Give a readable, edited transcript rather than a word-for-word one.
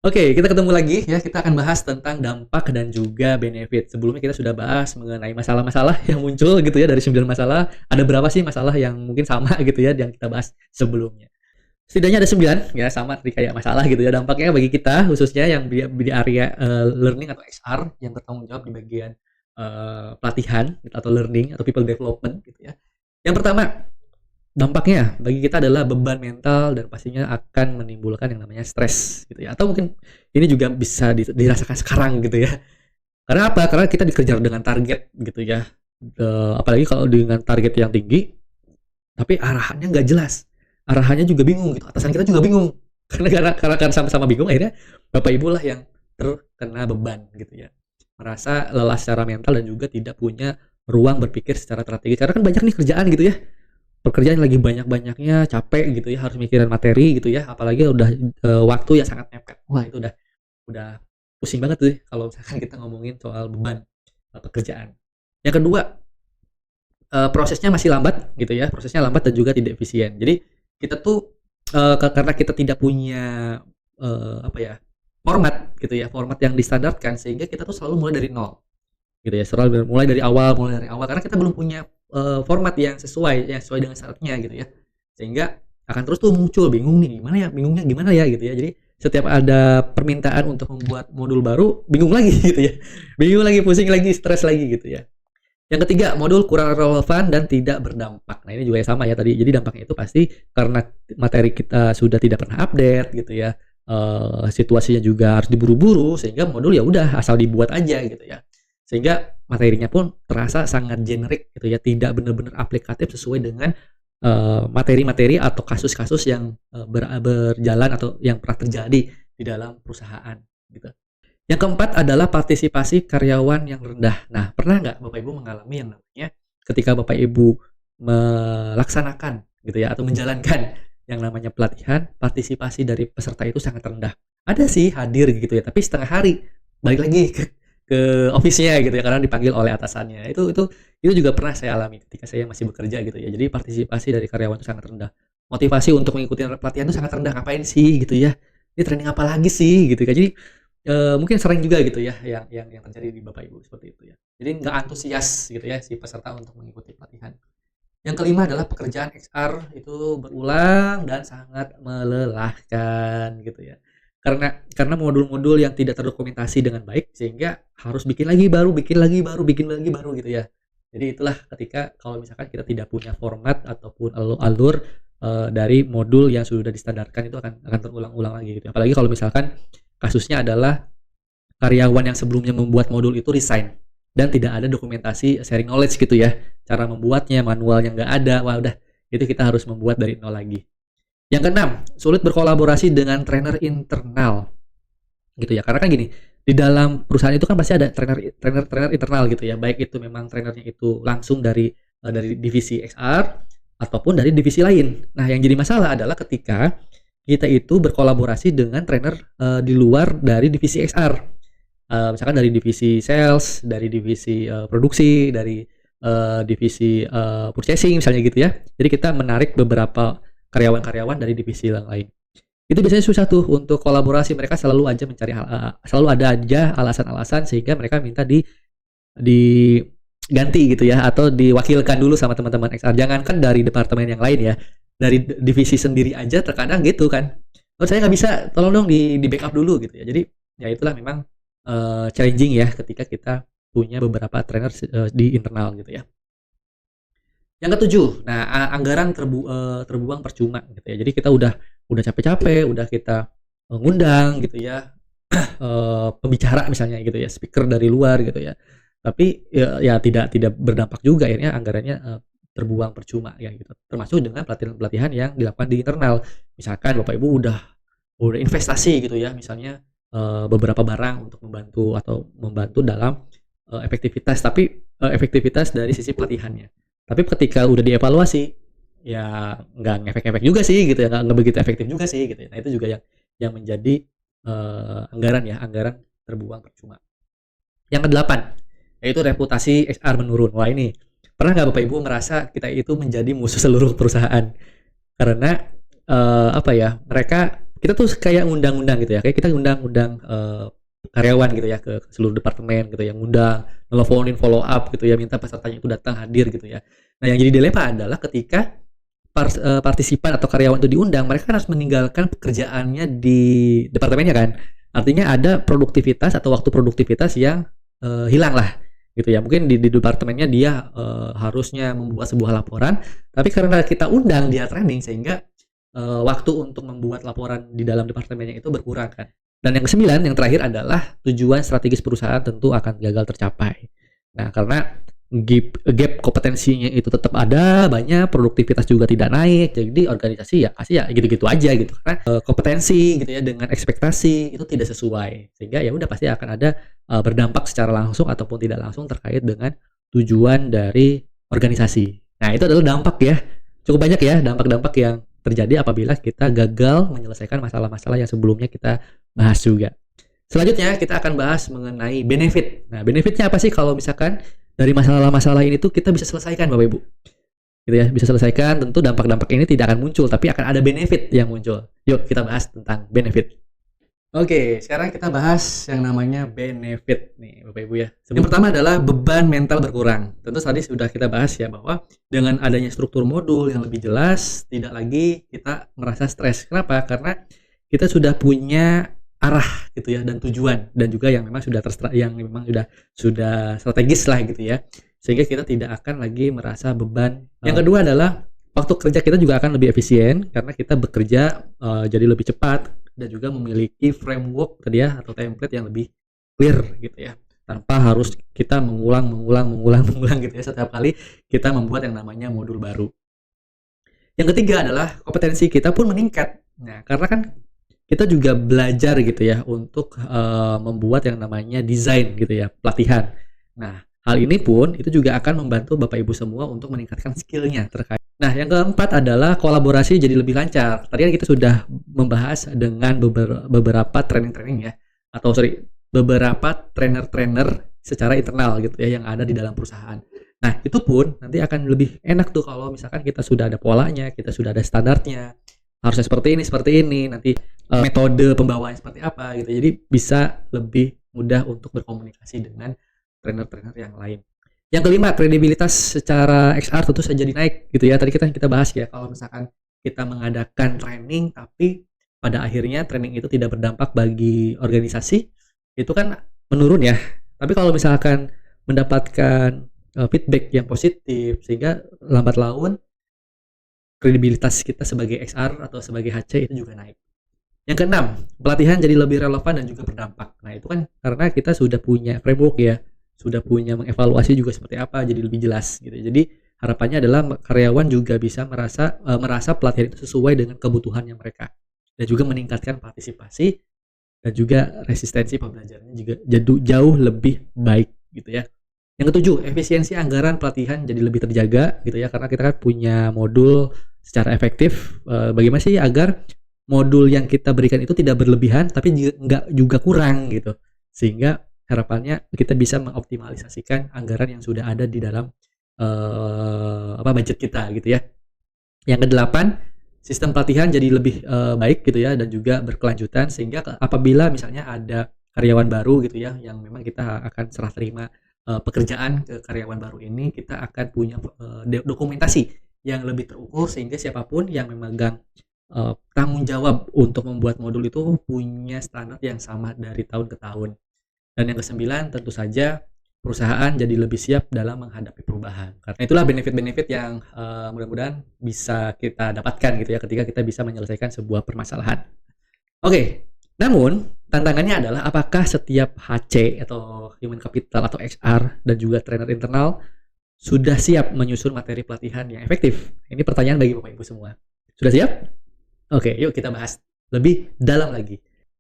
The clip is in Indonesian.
Oke, kita ketemu lagi ya. Kita akan bahas tentang dampak dan juga benefit. Sebelumnya kita sudah bahas mengenai masalah-masalah yang muncul gitu ya dari 9 masalah. Ada berapa sih masalah yang mungkin sama gitu ya yang kita bahas sebelumnya. Setidaknya ada 9 ya sama seperti kayak masalah gitu ya. Dampaknya bagi kita khususnya yang di area learning atau XR yang bertanggung jawab di bagian pelatihan atau learning atau people development gitu ya. Yang pertama, dampaknya bagi kita adalah beban mental dan pastinya akan menimbulkan yang namanya stres gitu ya. Atau mungkin ini juga bisa dirasakan sekarang gitu ya. Karena apa? Karena kita dikejar dengan target gitu ya. Apalagi kalau dengan target yang tinggi, tapi arahannya nggak jelas. Arahannya juga bingung gitu. Atasan kita juga bingung. Karena sama-sama bingung, akhirnya bapak ibu lah yang terkena beban gitu ya. Merasa lelah secara mental dan juga tidak punya ruang berpikir secara strategis. Karena kan banyak nih kerjaan gitu ya, pekerjaan lagi banyak-banyaknya, capek gitu ya, harus mikirin materi gitu ya, apalagi udah waktu yang sangat mepet. Wah, itu udah pusing banget tuh ya kalau misalkan kita ngomongin soal beban pekerjaan. Yang kedua, prosesnya masih lambat gitu ya, prosesnya lambat dan juga tidak efisien. Jadi kita tuh karena kita tidak punya apa ya, format gitu ya, format yang distandarkan sehingga kita tuh selalu mulai dari nol gitu ya, selalu mulai dari awal karena kita belum punya format yang sesuai dengan syaratnya gitu ya. Sehingga akan terus tuh muncul bingung nih gimana ya, bingungnya gimana ya gitu ya. Jadi setiap ada permintaan untuk membuat modul baru bingung lagi gitu ya. Bingung lagi, pusing lagi, stres lagi gitu ya. Yang ketiga, modul kurang relevan dan tidak berdampak. Nah, ini juga yang sama ya tadi. Jadi dampaknya itu pasti karena materi kita sudah tidak pernah update gitu ya. Situasinya juga harus diburu-buru sehingga modul ya udah asal dibuat aja gitu ya. Sehingga materinya pun terasa sangat generik gitu ya, tidak benar-benar aplikatif sesuai dengan materi-materi atau kasus-kasus yang berjalan atau yang pernah terjadi di dalam perusahaan gitu. Yang keempat adalah partisipasi karyawan yang rendah. Nah, pernah nggak Bapak Ibu mengalami yang namanya ketika Bapak Ibu melaksanakan gitu ya atau menjalankan yang namanya pelatihan, partisipasi dari peserta itu sangat rendah. Ada sih hadir gitu ya, tapi setengah hari balik lagi ke office-nya gitu ya karena dipanggil oleh atasannya. Itu juga pernah saya alami ketika saya masih bekerja gitu ya. Jadi partisipasi dari karyawan itu sangat rendah. Motivasi untuk mengikuti pelatihan itu sangat rendah. Ngapain sih gitu ya? Ini training apa lagi sih gitu kan. Jadi mungkin sering juga gitu ya yang terjadi di Bapak Ibu seperti itu ya. Jadi nggak antusias gitu ya si peserta untuk mengikuti pelatihan. Yang kelima adalah pekerjaan XR itu berulang dan sangat melelahkan gitu ya. Karena modul-modul yang tidak terdokumentasi dengan baik sehingga harus bikin lagi baru, bikin lagi baru, bikin lagi baru gitu ya. Jadi itulah ketika kalau misalkan kita tidak punya format ataupun alur dari modul yang sudah distandarkan itu akan terulang-ulang lagi gitu. Apalagi kalau misalkan kasusnya adalah karyawan yang sebelumnya membuat modul itu resign dan tidak ada dokumentasi sharing knowledge gitu ya. Cara membuatnya, manualnya nggak ada. Wah udah, itu kita harus membuat dari nol lagi. Yang keenam, sulit berkolaborasi dengan trainer internal gitu ya. Karena kan gini, di dalam perusahaan itu kan pasti ada trainer internal gitu ya. Baik itu memang trainernya itu langsung dari divisi XR ataupun dari divisi lain. Nah, yang jadi masalah adalah ketika kita itu berkolaborasi dengan trainer di luar dari divisi XR. Misalkan dari divisi sales, dari divisi produksi, dari divisi purchasing misalnya gitu ya. Jadi kita menarik beberapa karyawan-karyawan dari divisi yang lain. Itu biasanya susah tuh untuk kolaborasi, mereka selalu aja mencari selalu ada aja alasan-alasan sehingga mereka minta diganti gitu ya atau diwakilkan dulu sama teman-teman XR. Jangankan dari departemen yang lain ya, dari divisi sendiri aja terkadang gitu kan. Oh, saya nggak bisa, tolong dong di backup dulu gitu ya. Jadi ya itulah memang challenging ya ketika kita punya beberapa trainer di internal gitu ya. Yang ketujuh, nah anggaran terbuang percuma gitu ya. Jadi kita udah capek-capek, udah kita ngundang gitu ya, pembicara misalnya gitu ya, speaker dari luar gitu ya. Tapi ya tidak berdampak juga, akhirnya anggarannya terbuang percuma ya gitu. Termasuk dengan pelatihan-pelatihan yang dilakukan di internal. Misalkan Bapak Ibu udah investasi gitu ya, misalnya beberapa barang untuk membantu dalam efektivitas, tapi efektivitas dari sisi pelatihannya. Tapi ketika udah dievaluasi, ya nggak ngefek-ngefek juga sih gitu ya, nggak begitu efektif juga sih gitu ya. Nah itu juga yang menjadi anggaran terbuang percuma. Yang kedelapan, yaitu reputasi XR menurun. Wah ini, pernah nggak Bapak Ibu merasa kita itu menjadi musuh seluruh perusahaan? Karena mereka kita tuh kayak undang-undang gitu ya, kayak kita undang-undang karyawan gitu ya ke seluruh departemen gitu ya, ngundang, nelfonin follow up gitu ya, minta pesertanya itu datang hadir gitu ya. Nah, yang jadi dilema adalah ketika partisipan atau karyawan itu diundang, mereka kan harus meninggalkan pekerjaannya di departemennya kan. Artinya ada produktivitas atau waktu produktivitas yang hilang lah gitu ya. Mungkin di departemennya dia harusnya membuat sebuah laporan, tapi karena kita undang dia training sehingga waktu untuk membuat laporan di dalam departemennya itu berkurang kan. Dan yang kesembilan, yang terakhir adalah tujuan strategis perusahaan tentu akan gagal tercapai. Nah, karena gap kompetensinya itu tetap ada, banyak produktivitas juga tidak naik, jadi organisasi ya kasih ya gitu-gitu aja gitu, karena kompetensi gitu ya dengan ekspektasi itu tidak sesuai, sehingga ya udah pasti akan ada berdampak secara langsung ataupun tidak langsung terkait dengan tujuan dari organisasi. Nah, itu adalah dampak ya, cukup banyak ya dampak-dampak yang terjadi apabila kita gagal menyelesaikan masalah-masalah yang sebelumnya kita bahas juga. Selanjutnya kita akan bahas mengenai benefit. Nah, benefitnya apa sih kalau misalkan dari masalah-masalah ini tuh kita bisa selesaikan Bapak Ibu. Gitu ya, bisa selesaikan, tentu dampak-dampak ini tidak akan muncul, tapi akan ada benefit yang muncul. Yuk kita bahas tentang benefit. Oke, sekarang kita bahas yang namanya benefit nih Bapak Ibu ya. Yang pertama adalah beban mental berkurang. Tentu tadi sudah kita bahas ya bahwa dengan adanya struktur modul yang lebih jelas, tidak lagi kita merasa stres. Kenapa? Karena kita sudah punya arah gitu ya dan tujuan, dan juga yang memang sudah strategis lah gitu ya, sehingga kita tidak akan lagi merasa beban. Yang kedua adalah waktu kerja kita juga akan lebih efisien karena kita bekerja jadi lebih cepat dan juga memiliki framework tadi ya atau template yang lebih clear gitu ya, tanpa harus kita mengulang gitu ya setiap kali kita membuat yang namanya modul baru. Yang ketiga adalah kompetensi kita pun meningkat. Nah, karena kan kita juga belajar gitu ya untuk membuat yang namanya desain gitu ya, pelatihan. Nah, hal ini pun itu juga akan membantu Bapak Ibu semua untuk meningkatkan skillnya terkait. Nah, yang keempat adalah kolaborasi jadi lebih lancar. Tadi kan kita sudah membahas dengan beberapa training-training ya, atau beberapa trainer-trainer secara internal gitu ya yang ada di dalam perusahaan. Nah, itu pun nanti akan lebih enak tuh kalau misalkan kita sudah ada polanya, kita sudah ada standarnya, harusnya seperti ini, nanti metode pembawaannya seperti apa gitu. Jadi bisa lebih mudah untuk berkomunikasi dengan trainer-trainer yang lain. Yang kelima, kredibilitas secara XR tentu saja naik gitu ya. Tadi kita bahas ya, kalau misalkan kita mengadakan training tapi pada akhirnya training itu tidak berdampak bagi organisasi, itu kan menurun ya. Tapi kalau misalkan mendapatkan feedback yang positif, sehingga lambat laun kredibilitas kita sebagai XR atau sebagai HC itu juga naik. Yang keenam, pelatihan jadi lebih relevan dan juga berdampak. Nah, itu kan karena kita sudah punya framework ya, sudah punya mengevaluasi juga seperti apa, jadi lebih jelas gitu. Jadi harapannya adalah karyawan juga bisa merasa pelatihan itu sesuai dengan kebutuhannya mereka, dan juga meningkatkan partisipasi dan juga resistensi pembelajarannya juga jauh lebih baik gitu ya. Yang ketujuh, efisiensi anggaran pelatihan jadi lebih terjaga gitu ya, karena kita kan punya modul secara efektif. Bagaimana sih agar modul yang kita berikan itu tidak berlebihan tapi nggak juga kurang gitu, sehingga harapannya kita bisa mengoptimalisasikan anggaran yang sudah ada di dalam budget kita gitu ya. Yang kedelapan, sistem pelatihan jadi lebih baik gitu ya dan juga berkelanjutan, sehingga apabila misalnya ada karyawan baru gitu ya yang memang kita akan serah terima pekerjaan ke karyawan baru ini, kita akan punya dokumentasi yang lebih terukur, sehingga siapapun yang memegang tanggung jawab untuk membuat modul itu punya standar yang sama dari tahun ke tahun. Dan yang kesembilan, tentu saja perusahaan jadi lebih siap dalam menghadapi perubahan. Karena itulah benefit-benefit yang mudah-mudahan bisa kita dapatkan gitu ya ketika kita bisa menyelesaikan sebuah permasalahan. Oke, namun tantangannya adalah apakah setiap HC atau Human Capital atau XR dan juga trainer internal sudah siap menyusun materi pelatihan yang efektif? Ini pertanyaan bagi Bapak Ibu semua. Sudah siap? Oke, yuk kita bahas lebih dalam lagi.